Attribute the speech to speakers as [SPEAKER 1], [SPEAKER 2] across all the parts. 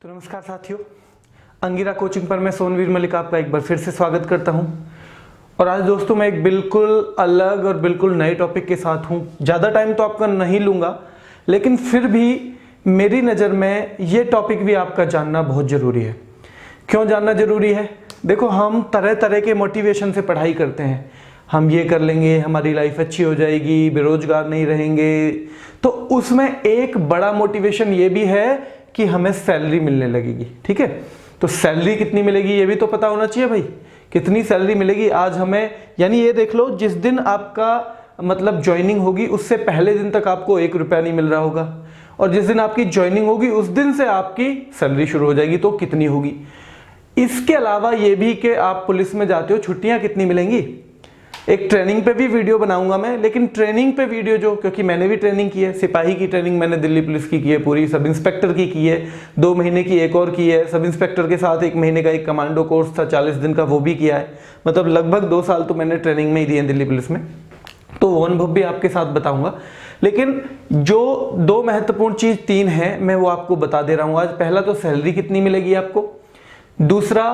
[SPEAKER 1] तो नमस्कार साथियों, अंगिरा कोचिंग पर मैं सोनवीर मलिक आपका एक बार फिर से स्वागत करता हूं। और आज दोस्तों मैं एक बिल्कुल अलग और बिल्कुल नए टॉपिक के साथ हूं। ज़्यादा टाइम तो आपका नहीं लूँगा, लेकिन फिर भी मेरी नज़र में ये टॉपिक भी आपका जानना बहुत ज़रूरी है। क्यों जानना ज़रूरी है? देखो, हम तरह तरह के मोटिवेशन से पढ़ाई करते हैं। हम ये कर लेंगे, हमारी लाइफ अच्छी हो जाएगी, बेरोजगार नहीं रहेंगे। तो उसमें एक बड़ा मोटिवेशन ये भी है कि हमें सैलरी मिलने लगेगी। ठीक है, तो सैलरी कितनी मिलेगी ये भी तो पता होना चाहिए भाई। कितनी सैलरी मिलेगी आज हमें, यानी ये देख लो, जिस दिन आपका मतलब ज्वाइनिंग होगी उससे पहले दिन तक आपको 1 रुपया नहीं मिल रहा होगा, और जिस दिन आपकी ज्वाइनिंग होगी उस दिन से आपकी सैलरी शुरू हो जाएगी। तो कितनी होगी? इसके अलावा ये भी कि आप पुलिस में जाते हो, छुट्टियां कितनी मिलेंगी। एक ट्रेनिंग पे भी वीडियो बनाऊंगा मैं, लेकिन ट्रेनिंग पे वीडियो जो, क्योंकि मैंने भी ट्रेनिंग की है, सिपाही की ट्रेनिंग मैंने दिल्ली पुलिस की है पूरी, सब इंस्पेक्टर की है, 2 महीने की एक और की है, सब इंस्पेक्टर के साथ 1 महीने का एक कमांडो कोर्स था 40 दिन का, वो भी किया है। मतलब लगभग 2 साल तो मैंने ट्रेनिंग में ही दिए दिल्ली पुलिस में, तो वो अनुभव भी आपके साथ बताऊंगा। लेकिन जो 2 महत्वपूर्ण चीज 3 है, मैं वो आपको बता दे रहा हूं आज। पहला तो सैलरी कितनी मिलेगी आपको, दूसरा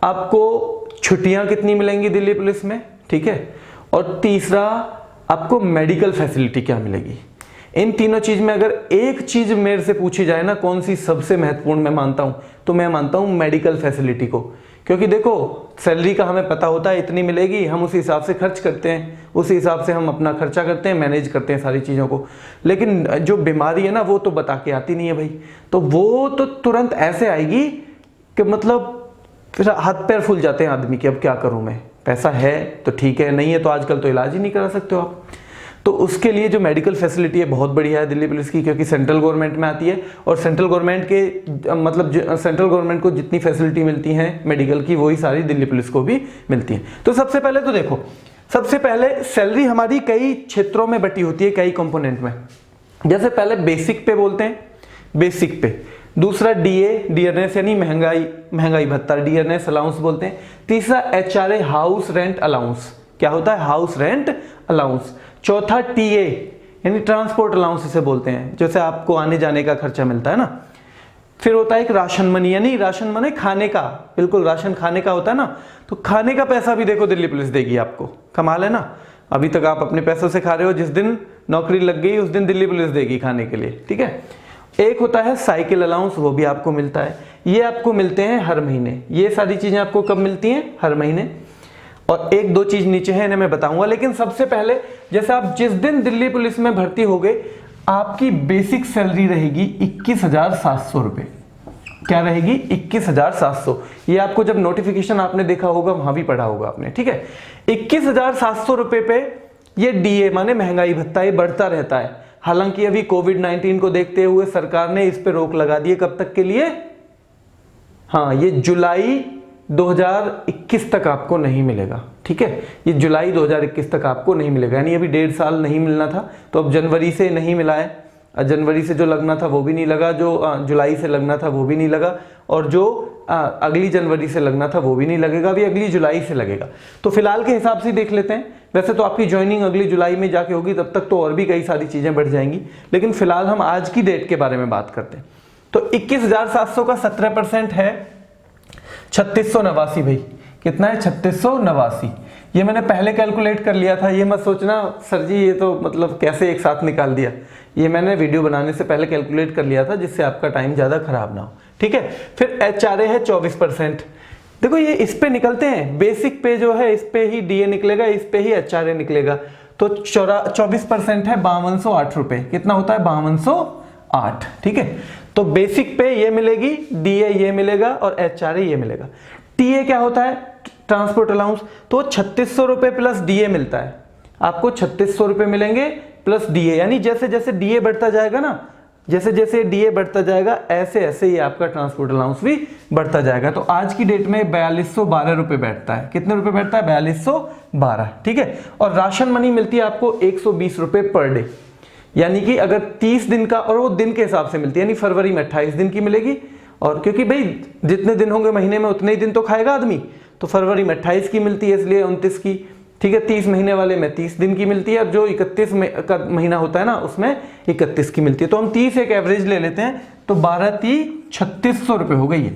[SPEAKER 1] आपको छुट्टियां कितनी मिलेंगी दिल्ली पुलिस में, ठीक है, और तीसरा आपको मेडिकल फैसिलिटी क्या मिलेगी। इन तीनों चीज में अगर एक चीज मेरे से पूछी जाए ना, कौन सी सबसे महत्वपूर्ण मैं मानता हूं, तो मैं मानता हूं मेडिकल फैसिलिटी को। क्योंकि देखो, सैलरी का हमें पता होता है इतनी मिलेगी, हम उस हिसाब से खर्च करते हैं, उस हिसाब से हम अपना खर्चा करते हैं, मैनेज करते हैं सारी चीज़ों को। लेकिन जो बीमारी है ना, वो तो बता के आती नहीं है भाई। तो वो तो तुरंत ऐसे आएगी कि मतलब फिर हाथ पैर फूल जाते हैं आदमी के, अब क्या करूं मैं, पैसा है तो ठीक है, नहीं है तो आजकल तो इलाज ही नहीं करा सकते हो आप। तो उसके लिए जो मेडिकल फैसिलिटी है बहुत बढ़िया है दिल्ली पुलिस की, क्योंकि सेंट्रल गवर्नमेंट में आती है, और सेंट्रल गवर्नमेंट के मतलब सेंट्रल गवर्नमेंट को जितनी फैसिलिटी मिलती हैं मेडिकल की, वही सारी दिल्ली पुलिस को भी मिलती है। तो सबसे पहले तो देखो, सबसे पहले सैलरी हमारी कई क्षेत्रों में बटी होती है, कई कंपोनेंट में। जैसे पहले बेसिक पे बोलते हैं, बेसिक पे, दूसरा डीए, डियरनेस यानी महंगाई भत्ता, डियरनेस अलाउंस बोलते हैं। तीसरा एचआरए, हाउस रेंट अलाउंस, क्या होता है, हाउस रेंट अलाउंस। चौथा टीए यानी ट्रांसपोर्ट अलाउंस इसे बोलते हैं, जैसे आपको आने जाने का खर्चा मिलता है ना। फिर होता है एक राशन मनी, यानी राशन मनी खाने का, बिल्कुल राशन खाने का होता है ना, तो खाने का पैसा भी देखो दिल्ली पुलिस देगी आपको। कमाल है ना, अभी तक आप अपने पैसों से खा रहे हो, जिस दिन नौकरी लग गई उस दिन दिल्ली पुलिस देगी खाने के लिए, ठीक है। एक होता है साइकिल अलाउंस, वो भी आपको मिलता है, ये आपको मिलते हैं हर महीने। ये सारी चीजें आपको कब मिलती हैं? हर महीने। और 1-2 चीज नीचे है, इन्हें मैं बताऊंगा। लेकिन सबसे पहले, जैसे आप जिस दिन दिल्ली पुलिस में भर्ती हो गए, आपकी बेसिक सैलरी रहेगी 21,700 रुपए। क्या रहेगी? 21,700। ये आपको जब नोटिफिकेशन आपने देखा होगा वहां भी पढ़ा होगा आपने, ठीक है। 21,700 रुपए पे ये डीए माने महंगाई भत्ता, ये बढ़ता रहता है। हालांकि अभी कोविड-19 को देखते हुए सरकार ने इस पे रोक लगा दी है। कब तक के लिए? हाँ, ये जुलाई 2021 तक आपको नहीं मिलेगा, ठीक है। ये जुलाई 2021 तक आपको नहीं मिलेगा, यानी अभी 1.5 साल नहीं मिलना था, तो अब जनवरी से नहीं मिला है। जनवरी से जो लगना था वो भी नहीं लगा, जो जुलाई से लगना था वो भी नहीं लगा, और जो अगली जनवरी से लगना था वो भी नहीं लगेगा, अभी अगली जुलाई से लगेगा। तो फिलहाल के हिसाब से देख लेते हैं। वैसे तो आपकी ज्वाइनिंग अगली जुलाई में जाके होगी, तब तक तो और भी कई सारी चीजें बढ़ जाएंगी, लेकिन फिलहाल हम आज की डेट के बारे में बात करते हैं। तो 21,700 का 17% है 3689 भाई। कितना है? 3689। ये मैंने पहले कैलकुलेट कर लिया था, ये मत सोचना सर जी ये तो मतलब कैसे एक साथ निकाल दिया। ये मैंने वीडियो बनाने से पहले कैलकुलेट कर लिया था, जिससे आपका टाइम ज्यादा खराब ना हो, ठीक है। फिर एचआरए है 24%। देखो ये इस पे निकलते हैं, बेसिक पे जो है इस पे ही डीए निकलेगा, इस पे ही एचआरए निकलेगा। तो 24% है 5208 रुपए। कितना होता है? 5208, ठीक है। तो बेसिक पे ये मिलेगी, डीए ये मिलेगा, और एचआरए ये मिलेगा। टीए क्या होता है? Transport allowance. तो 3600 रुपए प्लस डीए मिलता है आपको, 3600 रुपए मिलेंगे प्लस डीए। यानी जैसे जैसे डीए बढ़ता जाएगा ना, जैसे जैसे डीए बढ़ता जाएगा, ऐसे ऐसे ये आपका ट्रांसपोर्ट अलाउंस भी बढ़ता जाएगा। तो आज की डेट में 4212 रुपए बैठता है। कितने रुपए बैठता है? 4212, ठीक है। और राशन मनी मिलती है आपको 120 रुपए पर डे, यानी कि अगर 30 दिन का, और वो दिन के हिसाब से मिलती है, यानी फरवरी में 28 दिन की मिलेगी, और क्योंकि भाई जितने दिन होंगे महीने में उतने ही दिन तो खाएगा आदमी, तो फरवरी में 28 की मिलती है, इसलिए 29 की। ठीक है, 30 महीने वाले में 30 दिन की मिलती है, और जो 31 का महीना होता है ना उसमें 31 की मिलती है। तो हम 30 एक एवरेज ले लेते हैं, तो 12×3 3600 रुपये हो गई है।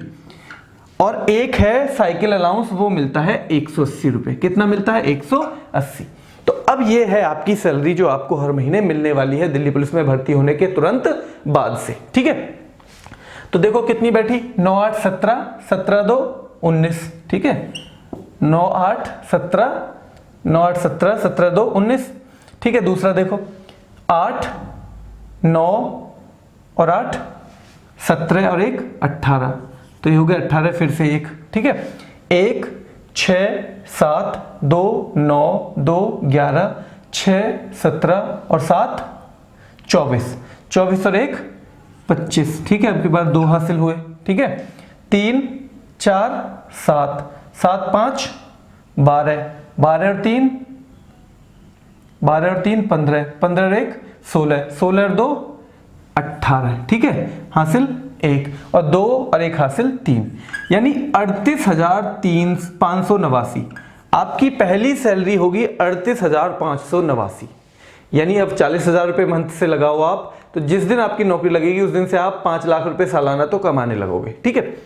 [SPEAKER 1] और एक है साइकिल अलाउंस, वो मिलता है 180 रुपये। कितना मिलता है? 180। तो अब ये है आपकी सैलरी जो आपको हर महीने मिलने वाली है दिल्ली पुलिस में भर्ती होने के तुरंत बाद से। ठीक है, तो देखो कितनी बैठी, 9 8 17, 17 2 19। ठीक है, 9 8 17, 9 8 17, 17 2 19। ठीक है, दूसरा देखो 8 9 और 8 17 और 1 18, तो ये हो गया 18, फिर से 1। ठीक है, 1 6 7 2 9 2 11 6 17 और 7 24, 24 और 1 25। ठीक है, आपके पास 2 हासिल हुए। ठीक है, 3 4 7, 7 5 12, 12 और 3 15, 15 और 1 16, 16 और 2 18। ठीक है, हासिल 1 और 2 और 1 हासिल 3, यानी 38,589। आपकी पहली सैलरी होगी 38,589, यानी अब 40,000 रुपये मंथ से लगाओ आप, तो जिस दिन आपकी नौकरी लगेगी उस दिन से आप 5 लाख रुपए सालाना तो कमाने लगोगे। ठीक है,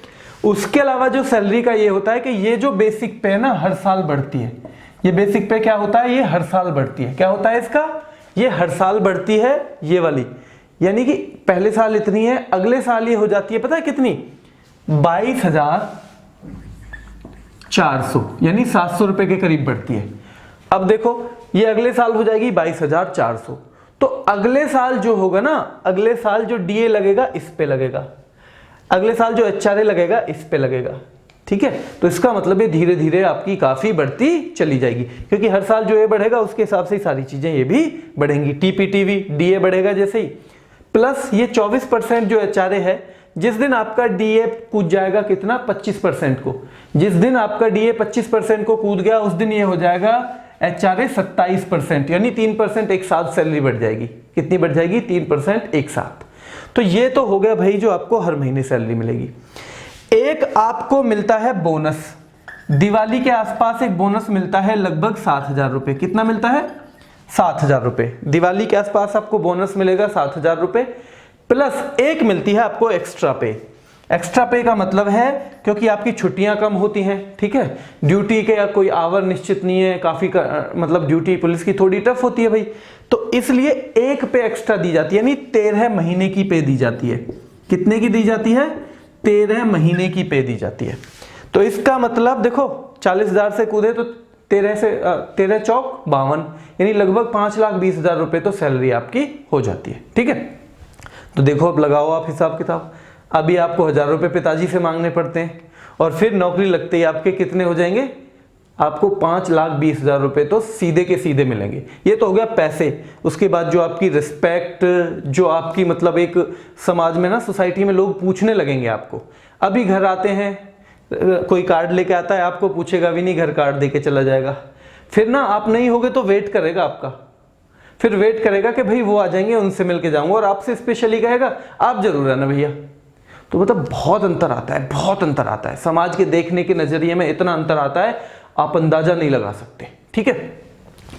[SPEAKER 1] उसके अलावा जो सैलरी का ये होता है कि ये जो बेसिक पे है ना हर साल बढ़ती है। ये बेसिक पे क्या होता है? ये हर साल बढ़ती है। क्या होता है इसका? ये हर साल बढ़ती है, ये वाली, यानी कि पहले साल इतनी है, अगले साल ये हो जाती है, पता है कितनी? 22,400, यानी 700 रुपए के करीब बढ़ती है। अब देखो ये अगले साल हो जाएगी 22,400, तो अगले साल जो होगा ना, अगले साल जो डीए लगेगा इस पे लगेगा, अगले साल जो एचआरए लगेगा इस पे लगेगा। ठीक है, तो इसका मतलब है धीरे धीरे आपकी काफी बढ़ती चली जाएगी, क्योंकि हर साल जो ये बढ़ेगा उसके हिसाब से ही सारी चीजें ये भी बढ़ेंगी। टीपीटीवी डीए बढ़ेगा जैसे ही, प्लस ये 24% जो एचआरए है, जिस दिन आपका डीए कूद जाएगा कितना? 25% को, जिस दिन आपका डीए 25% को कूद गया उस दिन ये हो जाएगा एचआरए 27%, यानी 3% एक साथ सैलरी बढ़ जाएगी। कितनी बढ़ जाएगी? 3% एक साथ। तो ये तो हो गया भाई जो आपको हर महीने सैलरी मिलेगी। एक आपको मिलता है बोनस, दिवाली के आसपास एक बोनस मिलता है लगभग 7,000 रुपए। कितना मिलता है? 7,000 रुपए। दिवाली के आसपास आपको बोनस मिलेगा 7,000 रुपए, प्लस एक मिलती है आपको एक्स्ट्रा पे। एक्स्ट्रा पे का मतलब है क्योंकि आपकी छुट्टियां कम होती हैं, ठीक है, ड्यूटी के या कोई आवर निश्चित नहीं है, काफी मतलब ड्यूटी पुलिस की थोड़ी टफ होती है भाई, तो इसलिए एक पे एक्स्ट्रा दी जाती है, यानी 13 महीने की पे दी जाती है। कितने की दी जाती है? 13 महीने की पे दी जाती है। तो इसका मतलब देखो 40,000 से कूदे तो 13 चौक 52, यानी लगभग 5,20,000 रुपए तो सैलरी आपकी हो जाती है। ठीक है, तो देखो अब लगाओ आप हिसाब किताब। अभी आपको 1,000 रुपए पिताजी से मांगने पड़ते हैं, और फिर नौकरी लगते ही आपके कितने हो जाएंगे? आपको 5,20,000 रुपए तो सीधे के सीधे मिलेंगे। ये तो हो गया पैसे। उसके बाद जो आपकी रिस्पेक्ट, जो आपकी मतलब एक समाज में ना, सोसाइटी में लोग पूछने लगेंगे आपको। अभी घर आते हैं, कोई कार्ड लेके आता है, आपको पूछेगा भी नहीं, घर कार्ड देके चला जाएगा। फिर ना आप नहीं होगे तो वेट करेगा आपका, फिर वेट करेगा कि भाई वो आ जाएंगे, उनसे मिलके जाऊंगा, और आपसे स्पेशली कहेगा आप जरूर आना भैया। तो मतलब बहुत अंतर आता है, बहुत अंतर आता है। समाज के देखने के नजरिए में इतना अंतर आता है, आप अंदाजा नहीं लगा सकते। ठीक है,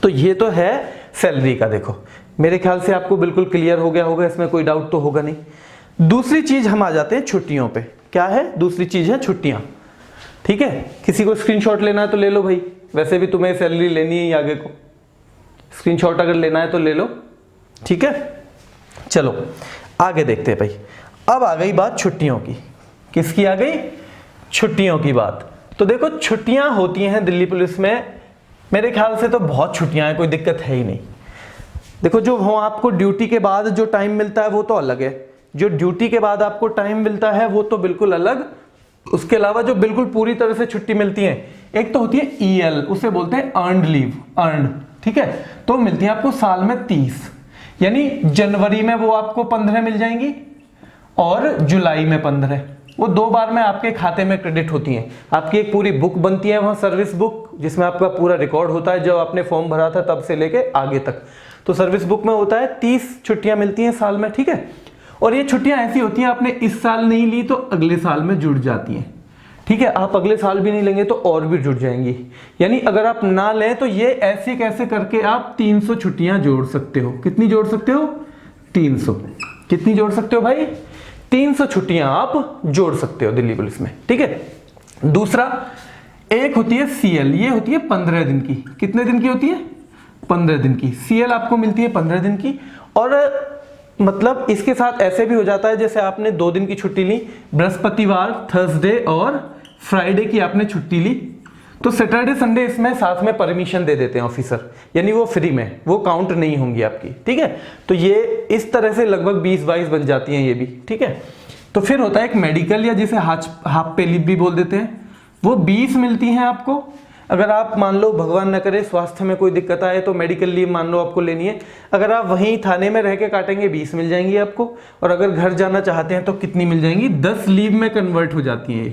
[SPEAKER 1] तो ये तो है सैलरी का। देखो मेरे ख्याल से आपको बिल्कुल क्लियर हो गया होगा, इसमें कोई डाउट तो होगा नहीं। दूसरी चीज हम आ जाते हैं छुट्टियों पे। क्या है दूसरी चीज? है छुट्टियां। ठीक है, किसी को स्क्रीनशॉट लेना है तो ले लो भाई, वैसे भी तुम्हें सैलरी लेनी है आगे को, स्क्रीनशॉट अगर लेना है तो ले लो। ठीक है, चलो आगे देखते हैं भाई। अब आ गई बात छुट्टियों की। किसकी आ गई? छुट्टियों की बात। तो देखो छुट्टियां होती हैं दिल्ली पुलिस में, मेरे ख्याल से तो बहुत छुट्टियां हैं, कोई दिक्कत है ही नहीं। देखो जो वो आपको ड्यूटी के बाद जो टाइम मिलता है वो तो अलग है, जो ड्यूटी के बाद आपको टाइम मिलता है वो तो बिल्कुल अलग। उसके अलावा जो बिल्कुल पूरी तरह से छुट्टी मिलती है, एक तो होती है ईएल, उसे बोलते हैं अर्नड लीव, अर्नड। ठीक है, तो मिलती है आपको साल में 30, यानी जनवरी में वो आपको 15 मिल जाएंगी और जुलाई में 15। वो 2 बार में आपके खाते में क्रेडिट होती हैं। आपकी एक पूरी बुक बनती है वहां, सर्विस बुक, जिसमें आपका पूरा रिकॉर्ड होता है जब आपने फॉर्म भरा था तब से लेके आगे तक। तो सर्विस बुक में होता है 30 छुट्टियां मिलती हैं साल में। ठीक है, और ये छुट्टियां ऐसी होती हैं आपने इस साल नहीं ली तो अगले साल में जुड़ जाती हैं। ठीक है, आप अगले साल भी नहीं लेंगे तो और भी जुड़ जाएंगी। यानी अगर आप ना लें तो ये ऐसे कैसे करके आप 300 छुट्टियां जोड़ सकते हो। कितनी जोड़ सकते हो? 300। कितनी जोड़ सकते हो भाई? 300 छुट्टियां आप जोड़ सकते हो दिल्ली पुलिस में। ठीक है, दूसरा एक होती है CL, ये होती है 15 दिन की। कितने दिन की होती है? 15 दिन की। CL आपको मिलती है 15 दिन की। और मतलब इसके साथ ऐसे भी हो जाता है जैसे आपने 2 दिन की छुट्टी ली, बृहस्पतिवार, थर्सडे और फ्राइडे की आपने छुट्टी ली, तो सैटरडे संडे इसमें साथ में परमिशन दे देते हैं ऑफिसर, यानी वो फ्री में, वो काउंट नहीं होंगी आपकी। ठीक है, तो ये इस तरह से लगभग 20-22 बन जाती हैं ये भी। ठीक है, तो फिर होता है एक मेडिकल, या जिसे हाफ पे लीव भी बोल देते हैं, वो 20 मिलती हैं आपको। अगर आप मान लो भगवान न करे स्वास्थ्य में कोई दिक्कत आए तो मेडिकल लीव मान लो आपको लेनी है, अगर आप वहीं थाने में रह के काटेंगे 20 मिल जाएंगी आपको। और अगर घर जाना चाहते हैं तो कितनी मिल जाएंगी? 10 लीव में कन्वर्ट हो जाती है।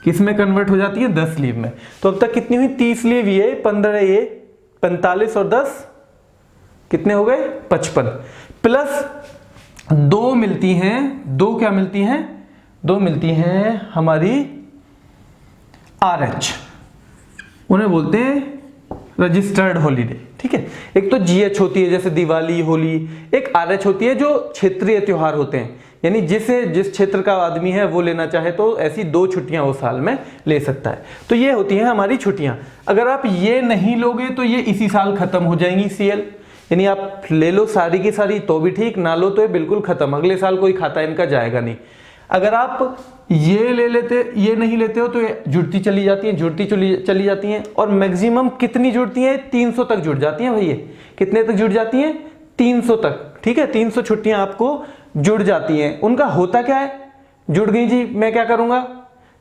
[SPEAKER 1] किस में कन्वर्ट हो जाती है? 10 लीव में। तो अब तक कितनी हुई? 30 लीव ये, 15 ये, 45 और 10 कितने हो गए? 55 प्लस 2 मिलती हैं। 2 क्या मिलती हैं? 2 मिलती हैं हमारी RH, उन्हें बोलते हैं रजिस्टर्ड हॉलीडे। ठीक है, एक तो GH होती है जैसे दिवाली, होली, एक RH होती है जो क्षेत्रीय त्योहार होते हैं, यानी जिस क्षेत्र का आदमी है वो लेना चाहे तो ऐसी 2 छुट्टियां वो साल में ले सकता है। तो ये होती हैं हमारी छुट्टियां। अगर आप ये नहीं लोगे तो ये इसी साल खत्म हो जाएंगी CL, यानी आप ले लो सारी की सारी तो भी ठीक, ना लो तो ये बिल्कुल खत्म, अगले साल कोई खाता इनका जाएगा नहीं। अगर आप ये नहीं लेते हो तो ये जुड़ती चली जाती हैं, और मैक्सिमम कितनी जुड़ती हैं? 300 तक जुड़ जाती हैं भैया। कितने तक जुड़ जाती हैं? 300 तक। ठीक है, 300 छुट्टियां आपको जुड़ जाती हैं। उनका होता क्या है? जुड़ गई जी, मैं क्या करूंगा?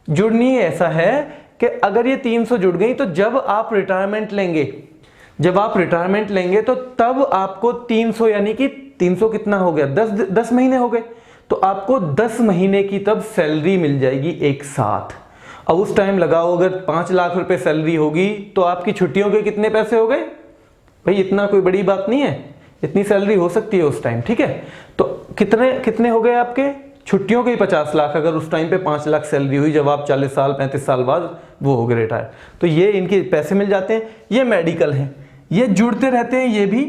[SPEAKER 1] जुड़नी ऐसा है कि अगर ये 300 जुड़ गई तो जब आप रिटायरमेंट लेंगे तो तब आपको 300, यानी कि 300 कितना हो गया? 10 महीने हो गए, तो आपको 10 महीने की तब सैलरी मिल जाएगी एक साथ। अब उस टाइम लगाओ, अगर 5 लाख रुपए सैलरी होगी तो आपकी छुट्टियों के कितने पैसे हो गए भाई? इतना कोई बड़ी बात नहीं है, इतनी सैलरी हो सकती है उस टाइम। ठीक है, तो कितने हो गए आपके? छुट्टियों के ही 50 लाख। अगर उस टाइम पे 5 लाख सैलरी हुई, जब आप 40 साल 35 साल बाद वो हो गए रिटायर, तो ये इनके पैसे मिल जाते हैं। ये मेडिकल हैं, ये जुड़ते रहते हैं ये भी,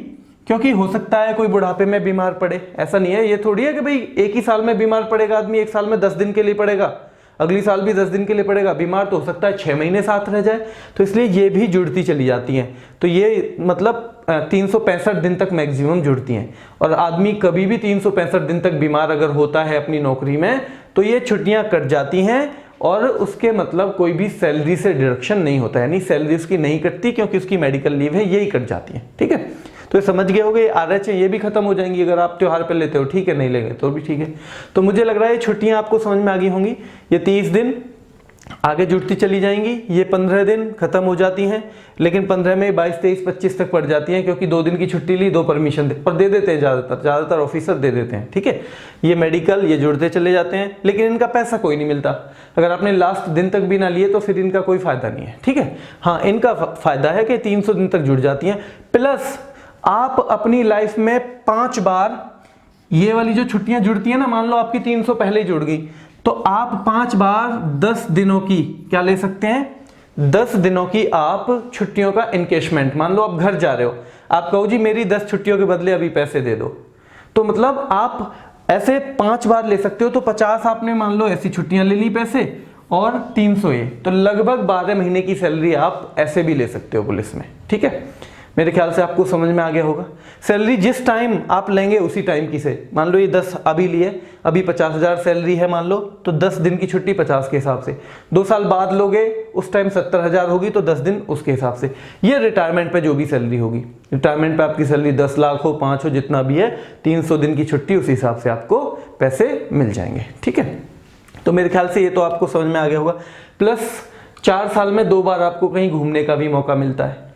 [SPEAKER 1] क्योंकि हो सकता है कोई बुढ़ापे में बीमार पड़े। ऐसा नहीं है, ये थोड़ी है कि भाई एक ही साल में बीमार पड़ेगा आदमी, एक साल में 10 दिन के लिए पड़ेगा, अगली साल भी 10 दिन के लिए पड़ेगा। बीमार तो हो सकता है 6 महीने साथ रह जाए, तो इसलिए ये भी जुड़ती चली जाती हैं। तो ये मतलब 365 दिन तक मैक्सिमम जुड़ती हैं। और आदमी कभी भी 365 दिन तक बीमार अगर होता है अपनी नौकरी में तो ये छुट्टियां कट जाती हैं, और उसके मतलब कोई भी सैलरी से डिडक्शन नहीं होता है, यानी सैलरी उसकी नहीं कटती, क्योंकि उसकी मेडिकल लीव है, यही कट जाती है। ठीक है, तो ये समझ गए होगे। RH ये भी खत्म हो जाएंगी अगर आप त्योहार पे लेते हो। ठीक है, नहीं लेंगे तो भी ठीक है। तो मुझे लग रहा है ये छुट्टियां आपको समझ में आ गई होंगी। ये 30 दिन आगे जुड़ती चली जाएंगी, ये 15 दिन खत्म हो जाती हैं, लेकिन 15 में 22, 23, 25 तक पड़ जाती हैं, क्योंकि 2 दिन की छुट्टी ली, 2 परमिशन दे देते हैं, ज़्यादातर ऑफिसर दे देते हैं। ठीक है, ये मेडिकल ये जुड़ते चले जाते हैं, लेकिन इनका पैसा कोई नहीं मिलता। अगर आपने लास्ट दिन तक भी ना लिए तो फिर इनका कोई फायदा नहीं है। ठीक है, हाँ, इनका फायदा है कि 300 दिन तक जुड़ जाती हैं, प्लस आप अपनी लाइफ में 5 बार ये वाली जो छुट्टियां जुड़ती है ना, मान लो आपकी 300 पहले ही जुड़ गई, तो आप 5 बार 10 दिनों की क्या ले सकते हैं? 10 दिनों की आप छुट्टियों का इनकेशमेंट। मान लो आप घर जा रहे हो, आप कहो जी मेरी 10 छुट्टियों के बदले अभी पैसे दे दो, तो मतलब आप ऐसे 5 बार ले सकते हो। तो 50 आपने मान लो ऐसी छुट्टियां ले ली पैसे, और 300 ये, तो लगभग 12 महीने की सैलरी आप ऐसे भी ले सकते हो पुलिस में। ठीक है, मेरे ख्याल से आपको समझ में आ गया होगा। सैलरी जिस टाइम आप लेंगे उसी टाइम की से, मान लो ये 10 अभी लिए, अभी 50,000 सैलरी है मान लो, तो 10 दिन की छुट्टी 50 के हिसाब से। 2 साल बाद लोगे उस टाइम 70,000 होगी, तो 10 दिन उसके हिसाब से। ये रिटायरमेंट पे जो भी सैलरी होगी, रिटायरमेंट पे आपकी सैलरी 10 लाख हो, 5 हो, जितना भी है, 300 दिन की छुट्टी, उस हिसाब से आपको पैसे मिल जाएंगे। ठीक है, तो मेरे ख्याल से ये तो आपको समझ में आ गया होगा। प्लस 4 साल में 2 बार आपको कहीं घूमने का भी मौका मिलता है।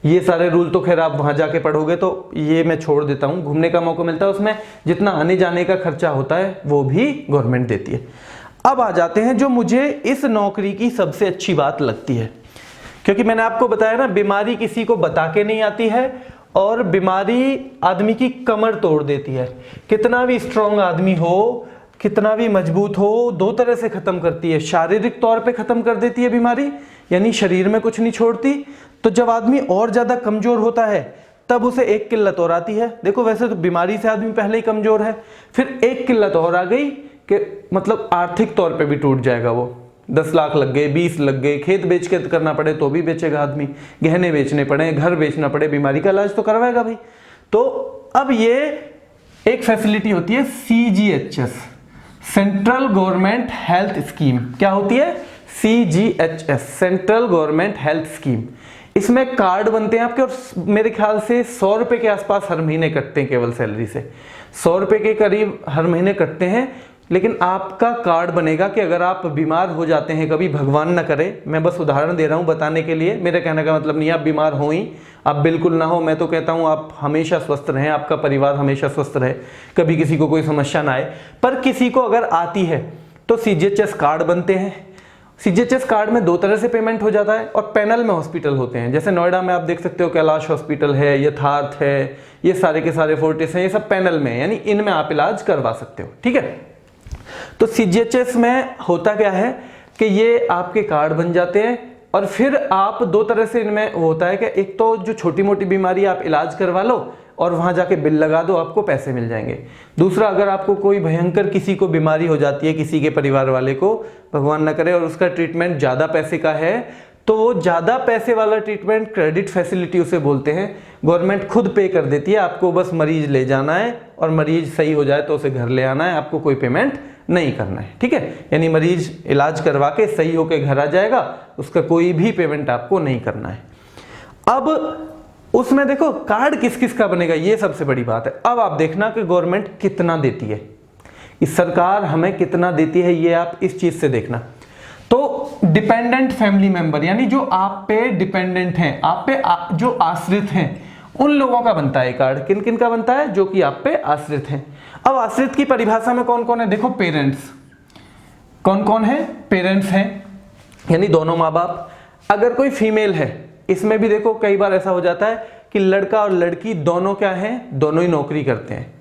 [SPEAKER 1] ये सारे रूल तो खैर आप वहां जाके पढ़ोगे, तो ये मैं छोड़ देता हूं। घूमने का मौका मिलता है, उसमें जितना आने जाने का खर्चा होता है वो भी गवर्नमेंट देती है। अब आ जाते हैं जो मुझे इस नौकरी की सबसे अच्छी बात लगती है, क्योंकि मैंने आपको बताया ना, बीमारी किसी को बता के नहीं आती है, और बीमारी आदमी की कमर तोड़ देती है। कितना भी स्ट्रांग आदमी हो, कितना भी मजबूत हो, दो तरह से खत्म करती है। शारीरिक तौर पे खत्म कर देती है बीमारी, यानी शरीर में कुछ नहीं छोड़ती। तो जब आदमी और ज्यादा कमजोर होता है तब उसे एक किल्लत और आती है। देखो वैसे तो बीमारी से आदमी पहले ही कमजोर है, फिर एक किल्लत और आ गई कि मतलब आर्थिक तौर पे भी टूट जाएगा वो। 10 लाख लग गए, 20 लग गए, खेत बेच के करना पड़े तो भी बेचेगा आदमी, गहने बेचने पड़े, घर बेचना पड़े, बीमारी का इलाज तो करवाएगा भाई। तो अब ये एक फैसिलिटी होती है CGHS, central government health scheme. क्या होती है? CGHS, central government health scheme. इसमें कार्ड बनते हैं आपके, और मेरे ख्याल से 100 रुपए के आसपास हर महीने कटते हैं केवल सैलरी से, 100 रुपए के करीब हर महीने कटते हैं। लेकिन आपका कार्ड बनेगा कि अगर आप बीमार हो जाते हैं कभी, भगवान ना करे, मैं बस उदाहरण दे रहा हूं बताने के लिए, मेरे कहने का मतलब नहीं आप बीमार हो ही, आप बिल्कुल ना हो। मैं तो कहता हूं आप हमेशा स्वस्थ रहें, आपका परिवार हमेशा स्वस्थ रहे, कभी किसी को कोई समस्या ना आए। पर किसी को अगर आती है तो CGHS कार्ड बनते हैं। CGHS कार्ड में 2 तरह से पेमेंट हो जाता है, और पैनल में हॉस्पिटल होते हैं। जैसे नोएडा में आप देख सकते हो कैलाश हॉस्पिटल है, यथार्थ है, ये सारे के सारे फोर्टिस हैं, ये सब पैनल में है, यानी इनमें आप इलाज करवा सकते हो। ठीक है, तो CGHS में होता क्या है कि ये आपके कार्ड बन जाते हैं, और फिर आप 2 तरह से इनमें होता है कि एक तो जो छोटी मोटी बीमारी आप इलाज करवा लो और वहां जाके बिल लगा दो, आपको पैसे मिल जाएंगे। दूसरा, अगर आपको कोई भयंकर किसी को बीमारी हो जाती है, किसी के परिवार वाले को, भगवान न करे, और उसका ट्रीटमेंट ज्यादा पैसे का है, तो वो ज्यादा पैसे वाला ट्रीटमेंट क्रेडिट फैसिलिटी उसे बोलते हैं, गवर्नमेंट खुद पे कर देती है। आपको बस मरीज ले जाना है और मरीज सही हो जाए तो उसे घर ले आना है, आपको कोई पेमेंट नहीं करना है। ठीक है, यानी मरीज इलाज करवा के सही होके घर आ जाएगा, उसका कोई भी पेमेंट आपको नहीं करना है। अब उसमें देखो कार्ड किस किस का बनेगा, ये सबसे बड़ी बात है। अब आप देखना कि गवर्नमेंट कितना देती है, इस सरकार हमें कितना देती है, ये आप इस चीज से देखना। तो डिपेंडेंट फैमिली मेंबर, यानी जो आप पे डिपेंडेंट हैं, आप पे जो आश्रित हैं, उन लोगों का बनता है कार्ड। किन किन का बनता है? जो कि आप पे आश्रित हैं। अब आश्रित की परिभाषा में कौन कौन है? देखो पेरेंट्स, कौन कौन है? पेरेंट्स हैं, यानी दोनों माँ बाप। अगर कोई फीमेल है, इसमें भी देखो कई बार ऐसा हो जाता है कि लड़का और लड़की दोनों क्या हैं? दोनों ही नौकरी करते हैं।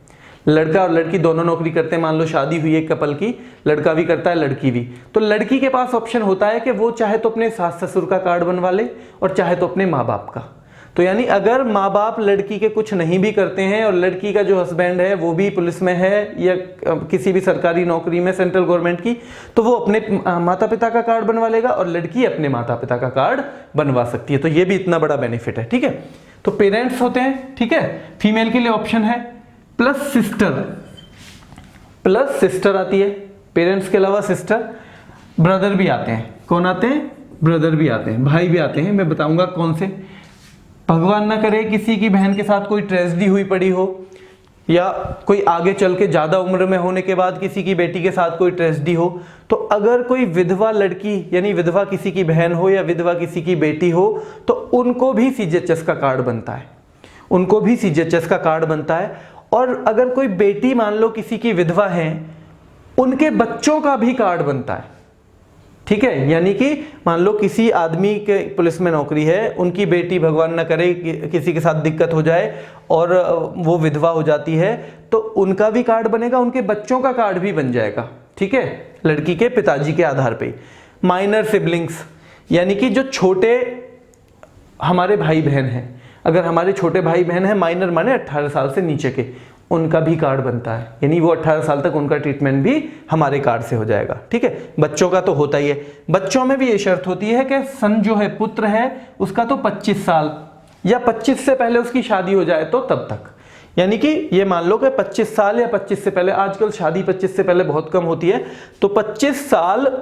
[SPEAKER 1] लड़का और लड़की दोनों नौकरी करते हैं। मान लो शादी हुई एक कपल की, लड़का भी करता है लड़की भी, तो लड़की के पास ऑप्शन होता है कि वो चाहे तो अपने सास ससुर का कार्ड बनवा ले और चाहे तो अपने माँ बाप का। तो यानी अगर माँ बाप लड़की के कुछ नहीं भी करते हैं और लड़की का जो हस्बैंड है वो भी पुलिस में है या किसी भी सरकारी नौकरी में सेंट्रल गवर्नमेंट की, तो वो अपने माता पिता का कार्ड बनवा लेगा और लड़की अपने माता पिता का कार्ड बनवा सकती है। तो ये भी इतना बड़ा बेनिफिट है। ठीक है, तो पेरेंट्स होते हैं। ठीक है, फीमेल के लिए ऑप्शन है प्लस सिस्टर, प्लस सिस्टर आती है। पेरेंट्स के अलावा सिस्टर, ब्रदर भी आते हैं। कौन आते हैं? ब्रदर भी आते हैं, भाई भी आते हैं। मैं बताऊंगा कौन से। भगवान ना करे किसी की बहन के साथ कोई ट्रेजेडी हुई पड़ी हो, या कोई आगे चल के ज्यादा उम्र में होने के बाद किसी की बेटी के साथ कोई ट्रेजेडी हो, तो अगर कोई विधवा लड़की, यानी विधवा किसी की बहन हो या विधवा किसी की बेटी हो, तो उनको भी CGHS का कार्ड बनता है, उनको भी CGHS का कार्ड बनता है। और अगर कोई बेटी मान लो किसी की विधवा है, उनके बच्चों का भी कार्ड बनता है। ठीक है, यानी कि मान लो किसी आदमी के पुलिस में नौकरी है, उनकी बेटी भगवान न करे किसी के साथ दिक्कत हो जाए और वो विधवा हो जाती है, तो उनका भी कार्ड बनेगा, उनके बच्चों का कार्ड भी बन जाएगा। ठीक है, लड़की के पिताजी के आधार पे। माइनर सिबलिंग्स, यानी कि जो छोटे हमारे भाई बहन हैं, अगर हमारे छोटे भाई बहन हैं, माइनर माने 18 साल से नीचे के, उनका भी कार्ड बनता है, यानी वो 18 साल तक उनका ट्रीटमेंट भी हमारे कार्ड से हो जाएगा। ठीक है, बच्चों का तो होता ही है। बच्चों में भी ये शर्त होती है कि सन जो है पुत्र है उसका तो 25 साल या 25 से पहले उसकी शादी हो जाए तो तब तक, यानी कि ये मान लो कि 25 साल या 25 से पहले, आजकल शादी 25 से पहले बहुत कम होती है, तो 25 साल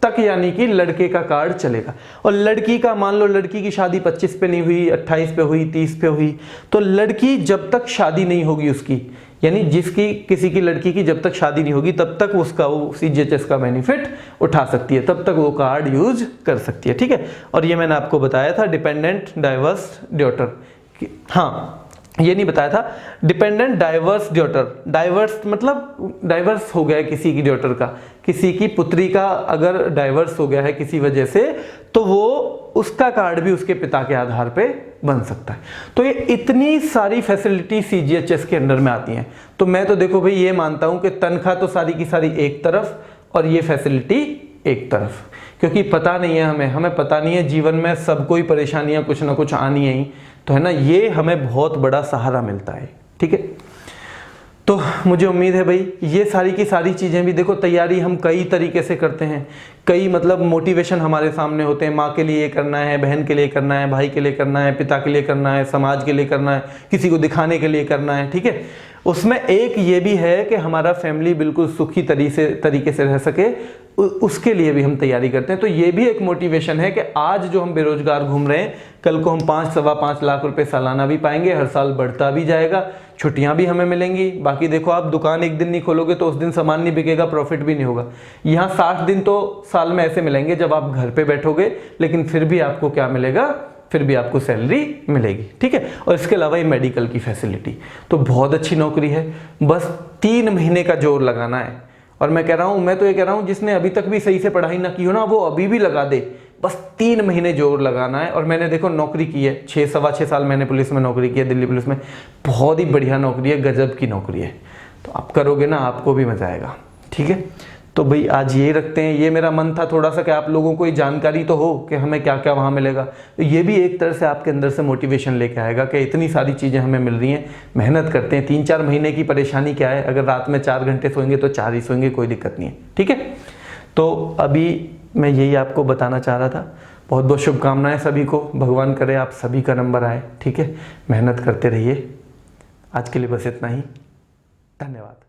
[SPEAKER 1] तक यानी कि लड़के का कार्ड चलेगा। और लड़की का मान लो लड़की की शादी 25 पे नहीं हुई, 28 पे हुई, 30 पे हुई, तो लड़की जब तक शादी नहीं होगी उसकी, यानी जिसकी किसी की लड़की की जब तक शादी नहीं होगी तब तक उसका वो CGHS का बेनिफिट उठा सकती है, तब तक वो कार्ड यूज कर सकती है। ठीक है, और ये मैंने आपको बताया था डिपेंडेंट डाइवर्स डॉटर। हाँ, ये नहीं बताया था। डिपेंडेंट डाइवर्स डॉटर, डाइवर्स मतलब डाइवर्स हो गया है किसी की डॉटर का, किसी की पुत्री का अगर डाइवर्स हो गया है किसी वजह से, तो वो उसका कार्ड भी उसके पिता के आधार पे बन सकता है। तो ये इतनी सारी फैसिलिटी सीजीएचएस के अंडर में आती हैं। तो मैं तो देखो भाई ये मानता हूं कि तनख्वाह तो सारी की सारी एक तरफ और ये फैसिलिटी एक तरफ, क्योंकि पता नहीं है हमें पता नहीं है जीवन में सब कोई परेशानियां कुछ ना कुछ आनी है ही, तो है ना, ये हमें बहुत बड़ा सहारा मिलता है। ठीक है, तो मुझे उम्मीद है भाई ये सारी की सारी चीज़ें भी देखो, तैयारी हम कई तरीके से करते हैं, कई मतलब मोटिवेशन हमारे सामने होते हैं, माँ के लिए करना है, बहन के लिए करना है, भाई के लिए करना है, पिता के लिए करना है, समाज के लिए करना है, किसी को दिखाने के लिए करना है। ठीक है, उसमें एक ये भी है कि हमारा फैमिली बिल्कुल सुखी तरीके से रह सके, उसके लिए भी हम तैयारी करते हैं। तो ये भी एक मोटिवेशन है कि आज जो हम बेरोजगार घूम रहे हैं, कल को हम 5-5.25 लाख रुपए सालाना भी पाएंगे, हर साल बढ़ता भी जाएगा, छुट्टियां भी हमें मिलेंगी। बाकी देखो आप दुकान एक दिन नहीं खोलोगे तो उस दिन सामान नहीं बिकेगा, प्रॉफिट भी नहीं होगा। यहाँ 60 दिन तो साल में ऐसे मिलेंगे जब आप घर पे बैठोगे, लेकिन फिर भी आपको क्या मिलेगा, फिर भी आपको सैलरी मिलेगी। ठीक है, और इसके अलावा ये मेडिकल की फैसिलिटी, तो बहुत अच्छी नौकरी है। बस 3 महीने का जोर लगाना है। और मैं कह रहा हूँ, मैं तो ये कह रहा हूँ जिसने अभी तक भी सही से पढ़ाई ना की हो ना, वो अभी भी लगा दे, बस 3 महीने जोर लगाना है। और मैंने देखो नौकरी की है, 6-6.25 साल मैंने पुलिस में नौकरी की है, दिल्ली पुलिस में, बहुत ही बढ़िया नौकरी है, गजब की नौकरी है। तो आप करोगे ना, आपको भी मजा आएगा। ठीक है, तो भाई आज ये रखते हैं, ये मेरा मन था थोड़ा सा कि आप लोगों को ये जानकारी तो हो कि हमें क्या क्या वहाँ मिलेगा। तो ये भी एक तरह से आपके अंदर से मोटिवेशन लेके आएगा कि इतनी सारी चीज़ें हमें मिल रही हैं, मेहनत करते हैं। 3-4 महीने की परेशानी क्या है, अगर रात में 4 घंटे सोएंगे तो 4 ही सोएंगे, कोई दिक्कत नहीं है। ठीक है, तो अभी मैं यही आपको बताना चाह रहा था। बहुत बहुत शुभकामनाएं सभी को, भगवान करे आप सभी का नंबर आए। ठीक है, मेहनत करते रहिए। आज के लिए बस इतना ही, धन्यवाद।